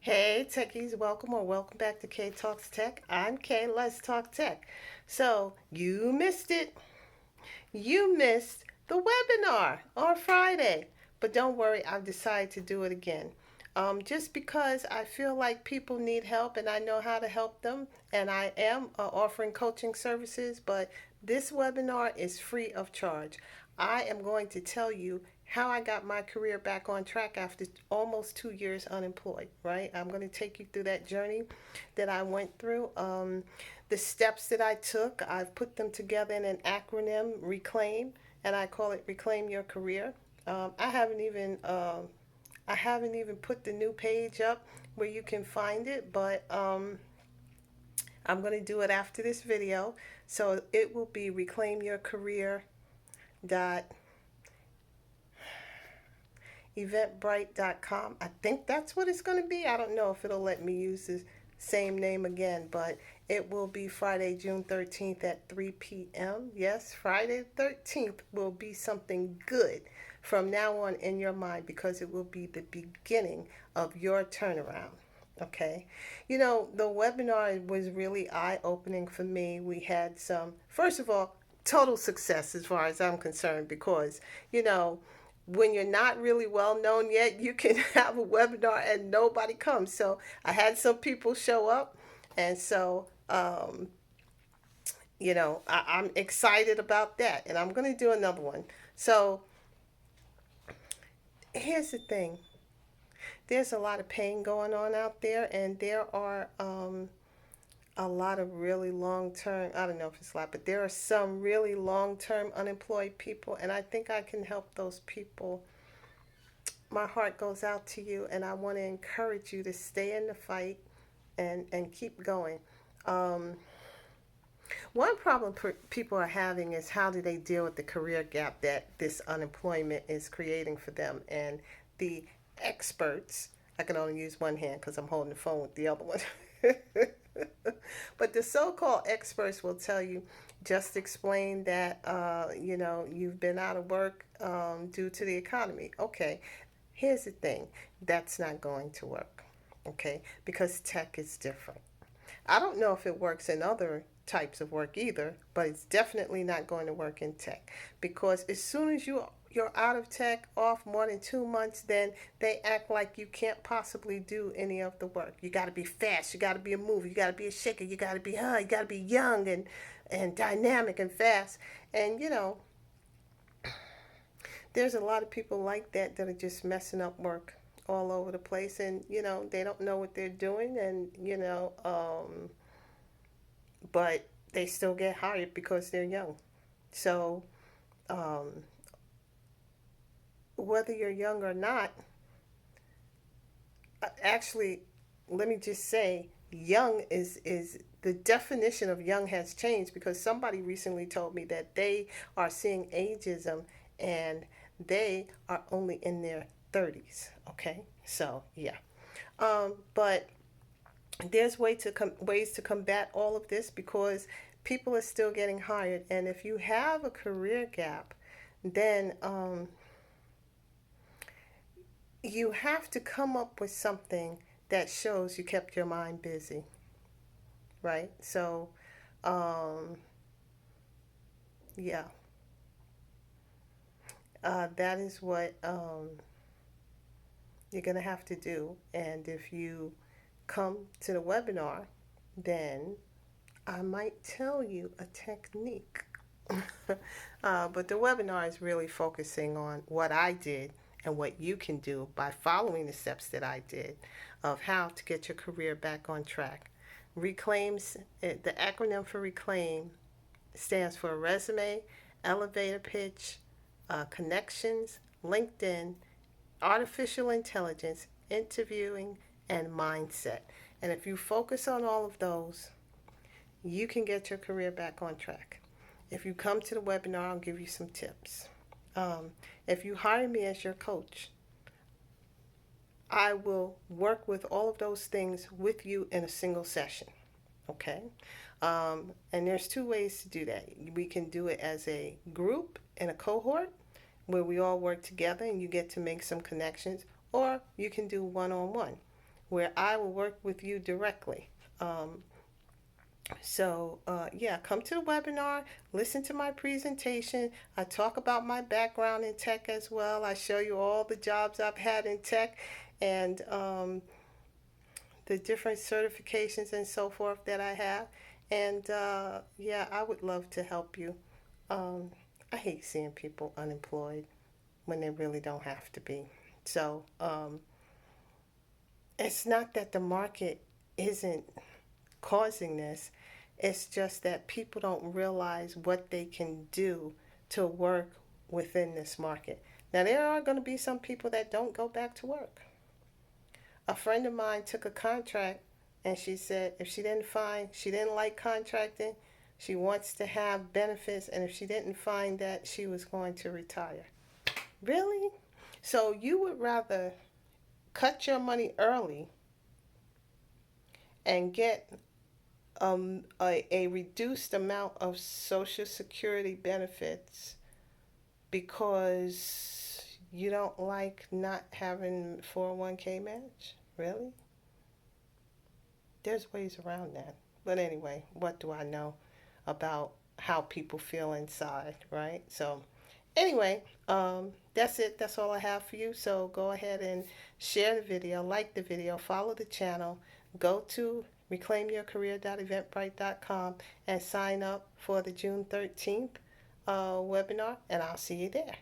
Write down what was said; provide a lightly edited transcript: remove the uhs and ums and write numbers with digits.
Hey, techies, welcome or welcome back to K Talks Tech. I'm Kay, let's talk tech. So, you missed it. You missed the webinar on Friday. But don't worry, I've decided to do it again. Just because I feel like people need help and I know how to help them, and I am offering coaching services, but this webinar is free of charge. I am going to tell you how I got my career back on track after almost 2 years unemployed, right? I'm going to take you through that journey that I went through. The steps that I took, I've put them together in an acronym, RECLAIM, and I call it Reclaim Your Career. I haven't even put the new page up where you can find it, but I'm going to do it after this video. So it will be reclaimyourcareer dot eventbrite.com. I think that's what it's going to be. I don't know if it'll let me use the same name again, but it will be Friday, June 13th at 3 p.m. Yes, Friday the 13th will be something good from now on in your mind because it will be the beginning of your turnaround. Okay. The webinar was really eye opening for me. We had first of all, total success as far as I'm concerned because, you know, when you're not really well known yet, you can have a webinar and nobody comes. So I had some people show up, and so I'm excited about that, and I'm going to do another one. So here's the thing: there's a lot of pain going on out there, and there are a lot of really long term. I don't know if it's a lot, but there are some really long term unemployed people, and I think I can help those people. My heart goes out to you, and I want to encourage you to stay in the fight and keep going. Um, One problem people are having is how do they deal with the career gap that this unemployment is creating for them. And the experts, I can only use one hand because I'm holding the phone with the other one. But the so-called experts will tell you, just explain that you've been out of work due to the economy. Okay, here's the thing, that's not going to work. Okay, because tech is different. I don't know if it works in other types of work either, but it's definitely not going to work in tech because as soon as you're out of tech off more than 2 months, then they act like you can't possibly do any of the work. You got to be fast, you got to be a mover, you got to be a shaker, you got to be you got to be young and dynamic and fast. And there's a lot of people like that are just messing up work all over the place, and they don't know what they're doing, and but they still get hired because they're young. So, um, whether you're young or not, actually, let me just say, young is the definition of young has changed because somebody recently told me that they are seeing ageism and they are only in their 30s. Okay, so yeah, but there's ways to combat all of this because people are still getting hired, and if you have a career gap, then you have to come up with something that shows you kept your mind busy, right? So, um, yeah, that is what you're going to have to do. And if you come to the webinar, then I might tell you a technique. But the webinar is really focusing on what I did and what you can do by following the steps that I did of how to get your career back on track. Reclaims, the acronym for Reclaim stands for resume, elevator pitch, connections, LinkedIn, artificial intelligence, interviewing, and mindset. And if you focus on all of those, you can get your career back on track. If you come to the webinar, I'll give you some tips. If you hire me as your coach, I will work with all of those things with you in a single session. Okay? And there's two ways to do that. We can do it as a group in a cohort where we all work together and you get to make some connections, or you can do one on one. where I will work with you directly. Yeah, come to the webinar, listen to my presentation. I talk about my background in tech as well. I show you all the jobs I've had in tech and the different certifications and so forth that I have. And yeah, I would love to help you. Um, I hate seeing people unemployed when they really don't have to be. So it's not that the market isn't causing this. It's just that people don't realize what they can do to work within this market. Now, there are going to be some people that don't go back to work. A friend of mine took a contract and she said if she didn't like contracting, she wants to have benefits, and if she didn't find that, she was going to retire. Really? So you would rather cut your money early and get a reduced amount of Social Security benefits because you don't like not having 401k match? Really? There's ways around that. But anyway, what do I know about how people feel inside, right? So, anyway, that's it. That's all I have for you. So, go ahead and share the video, like the video, follow the channel, go to reclaimyourcareer.eventbrite.com and sign up for the June 13th webinar, and I'll see you there.